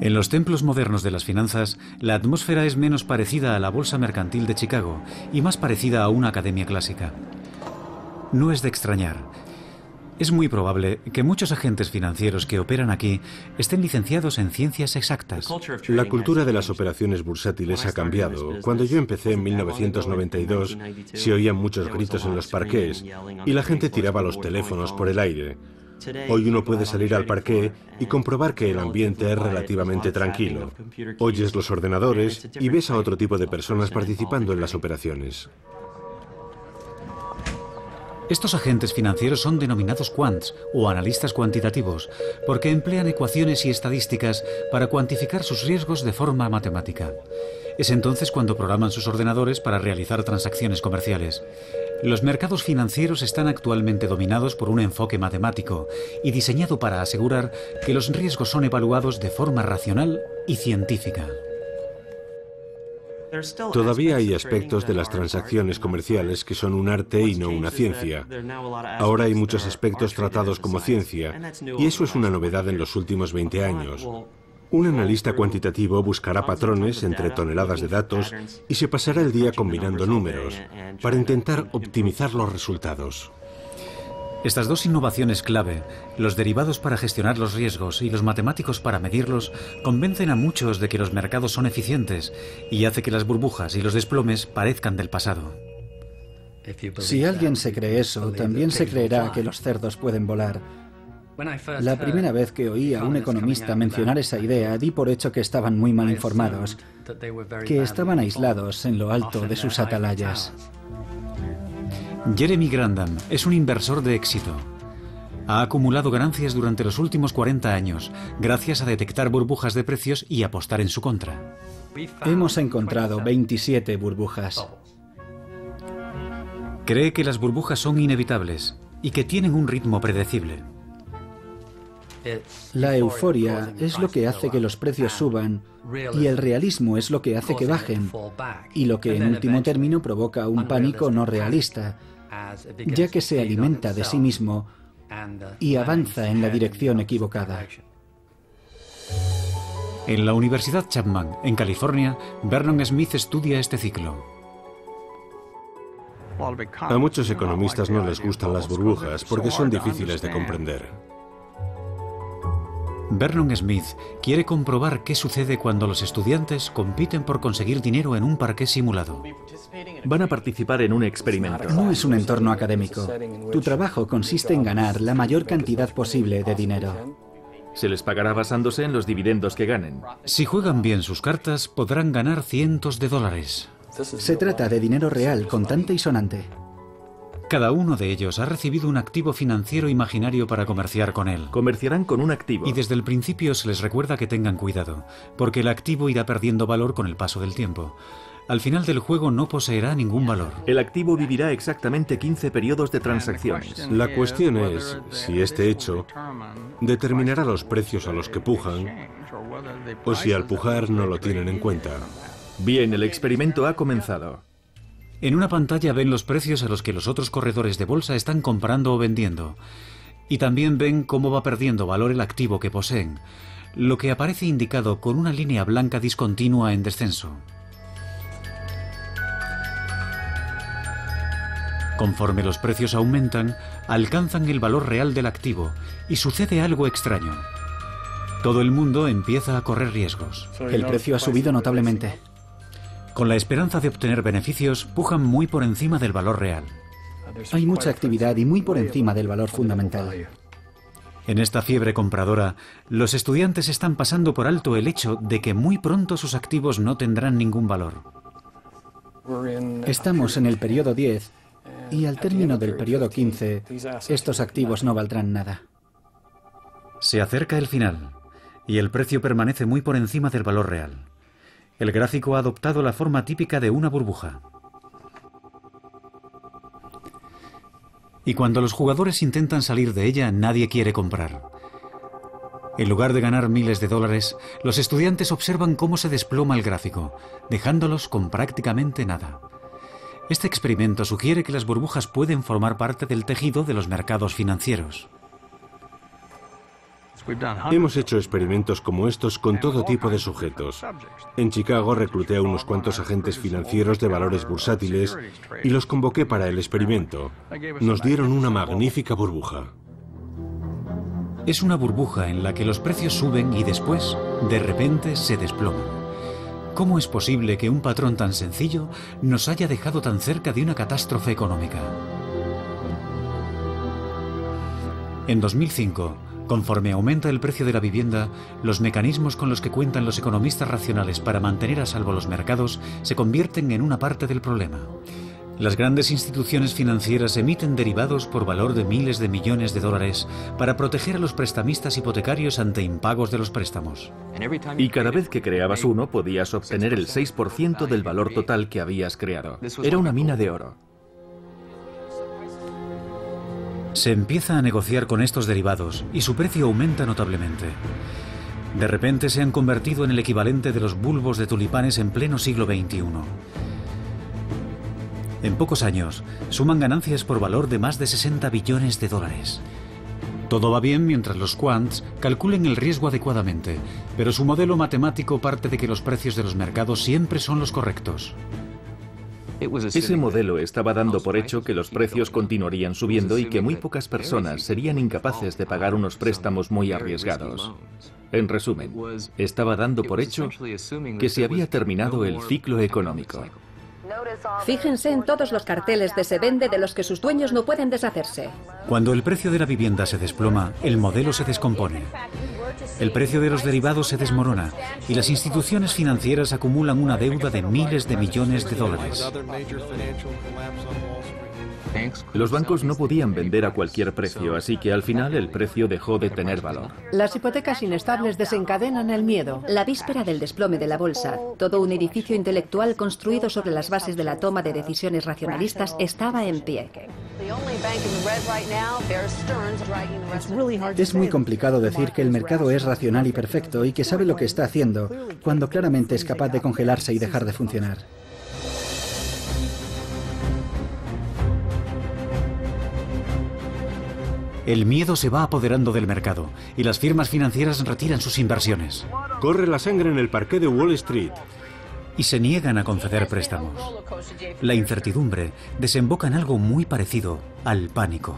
En los templos modernos de las finanzas, la atmósfera es menos parecida a la Bolsa Mercantil de Chicago y más parecida a una academia clásica. No es de extrañar. Es muy probable que muchos agentes financieros que operan aquí estén licenciados en ciencias exactas. La cultura de las operaciones bursátiles ha cambiado. Cuando yo empecé en 1992, se oían muchos gritos en los parqués y la gente tiraba los teléfonos por el aire. Hoy uno puede salir al parqué y comprobar que el ambiente es relativamente tranquilo. Oyes los ordenadores y ves a otro tipo de personas participando en las operaciones. Estos agentes financieros son denominados quants o analistas cuantitativos porque emplean ecuaciones y estadísticas para cuantificar sus riesgos de forma matemática. Es entonces cuando programan sus ordenadores para realizar transacciones comerciales. Los mercados financieros están actualmente dominados por un enfoque matemático y diseñado para asegurar que los riesgos son evaluados de forma racional y científica. Todavía hay aspectos de las transacciones comerciales que son un arte y no una ciencia. Ahora hay muchos aspectos tratados como ciencia, y eso es una novedad en los últimos 20 años. Un analista cuantitativo buscará patrones entre toneladas de datos y se pasará el día combinando números para intentar optimizar los resultados. Estas dos innovaciones clave, los derivados para gestionar los riesgos y los matemáticos para medirlos, convencen a muchos de que los mercados son eficientes y hace que las burbujas y los desplomes parezcan del pasado. Si alguien se cree eso, también se creerá que los cerdos pueden volar. La primera vez que oí a un economista mencionar esa idea, di por hecho que estaban muy mal informados, que estaban aislados en lo alto de sus atalayas. Jeremy Grandam es un inversor de éxito. Ha acumulado ganancias durante los últimos 40 años, gracias a detectar burbujas de precios y apostar en su contra. Hemos encontrado 27 burbujas. Cree que las burbujas son inevitables y que tienen un ritmo predecible. La euforia es lo que hace que los precios suban y el realismo es lo que hace que bajen, y lo que en último término provoca un pánico no realista, ya que se alimenta de sí mismo y avanza en la dirección equivocada. En la Universidad Chapman, en California, Vernon Smith estudia este ciclo. A muchos economistas no les gustan las burbujas porque son difíciles de comprender. Vernon Smith quiere comprobar qué sucede cuando los estudiantes compiten por conseguir dinero en un parqué simulado. Van a participar en un experimento. No es un entorno académico. Tu trabajo consiste en ganar la mayor cantidad posible de dinero. Se les pagará basándose en los dividendos que ganen. Si juegan bien sus cartas, podrán ganar cientos de dólares. Se trata de dinero real, contante y sonante. Cada uno de ellos ha recibido un activo financiero imaginario para comerciar con él. Comerciarán con un activo. Y desde el principio se les recuerda que tengan cuidado, porque el activo irá perdiendo valor con el paso del tiempo. Al final del juego no poseerá ningún valor. El activo vivirá exactamente 15 periodos de transacciones. La cuestión es si este hecho determinará los precios a los que pujan o si al pujar no lo tienen en cuenta. Bien, el experimento ha comenzado. En una pantalla ven los precios a los que los otros corredores de bolsa están comprando o vendiendo. Y también ven cómo va perdiendo valor el activo que poseen, lo que aparece indicado con una línea blanca discontinua en descenso. Conforme los precios aumentan, alcanzan el valor real del activo y sucede algo extraño. Todo el mundo empieza a correr riesgos. El precio ha subido notablemente. Con la esperanza de obtener beneficios, pujan muy por encima del valor real. Hay mucha actividad y muy por encima del valor fundamental. En esta fiebre compradora, los estudiantes están pasando por alto el hecho de que muy pronto sus activos no tendrán ningún valor. Estamos en el periodo 10 y al término del periodo 15, estos activos no valdrán nada. Se acerca el final y el precio permanece muy por encima del valor real. El gráfico ha adoptado la forma típica de una burbuja. Y cuando los jugadores intentan salir de ella, nadie quiere comprar. En lugar de ganar miles de dólares, los estudiantes observan cómo se desploma el gráfico, dejándolos con prácticamente nada. Este experimento sugiere que las burbujas pueden formar parte del tejido de los mercados financieros. Hemos hecho experimentos como estos con todo tipo de sujetos. En Chicago recluté a unos cuantos agentes financieros de valores bursátiles y los convoqué para el experimento. Nos dieron una magnífica burbuja. Es una burbuja en la que los precios suben y después, de repente, se desploman. ¿Cómo es posible que un patrón tan sencillo nos haya dejado tan cerca de una catástrofe económica? En 2005, conforme aumenta el precio de la vivienda, los mecanismos con los que cuentan los economistas racionales para mantener a salvo los mercados se convierten en una parte del problema. Las grandes instituciones financieras emiten derivados por valor de miles de millones de dólares para proteger a los prestamistas hipotecarios ante impagos de los préstamos. Y cada vez que creabas uno, podías obtener el 6% del valor total que habías creado. Era una mina de oro. Se empieza a negociar con estos derivados y su precio aumenta notablemente. De repente se han convertido en el equivalente de los bulbos de tulipanes en pleno siglo XXI. En pocos años, suman ganancias por valor de más de 60 billones de dólares. Todo va bien mientras los quants calculen el riesgo adecuadamente, pero su modelo matemático parte de que los precios de los mercados siempre son los correctos. Ese modelo estaba dando por hecho que los precios continuarían subiendo y que muy pocas personas serían incapaces de pagar unos préstamos muy arriesgados. En resumen, estaba dando por hecho que se había terminado el ciclo económico. Fíjense en todos los carteles de se vende de los que sus dueños no pueden deshacerse. Cuando el precio de la vivienda se desploma, el modelo se descompone. El precio de los derivados se desmorona y las instituciones financieras acumulan una deuda de miles de millones de dólares. Los bancos no podían vender a cualquier precio, así que al final el precio dejó de tener valor. Las hipotecas inestables desencadenan el miedo. La víspera del desplome de la bolsa, todo un edificio intelectual construido sobre las bases de la toma de decisiones racionalistas estaba en pie. Es muy complicado decir que el mercado es racional y perfecto y que sabe lo que está haciendo, cuando claramente es capaz de congelarse y dejar de funcionar. El miedo se va apoderando del mercado y las firmas financieras retiran sus inversiones. Corre la sangre en el parqué de Wall Street. Y se niegan a conceder préstamos. La incertidumbre desemboca en algo muy parecido al pánico.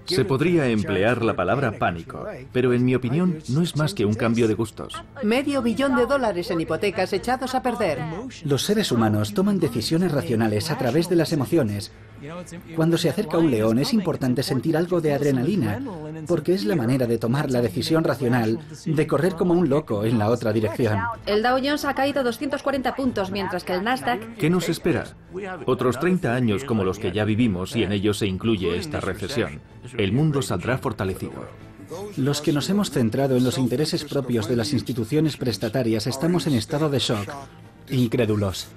Se podría emplear la palabra pánico, pero en mi opinión no es más que un cambio de gustos. $500 millones en hipotecas echados a perder. Los seres humanos toman decisiones racionales a través de las emociones. Cuando se acerca un león es importante sentir algo de adrenalina, porque es la manera de tomar la decisión racional de correr como un loco en la otra dirección. El Dow Jones ha caído 240 puntos, mientras que el Nasdaq... ¿Qué nos espera? Otros 30 años como los que ya vivimos y en ellos se incluye esta recesión. El mundo saldrá fortalecido. Los que nos hemos centrado en los intereses propios de las instituciones prestatarias estamos en estado de shock, incrédulos.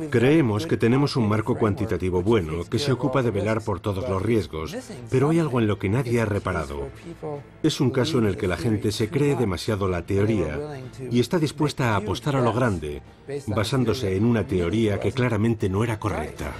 Creemos que tenemos un marco cuantitativo bueno que se ocupa de velar por todos los riesgos, pero hay algo en lo que nadie ha reparado. Es un caso en el que la gente se cree demasiado la teoría y está dispuesta a apostar a lo grande, basándose en una teoría que claramente no era correcta.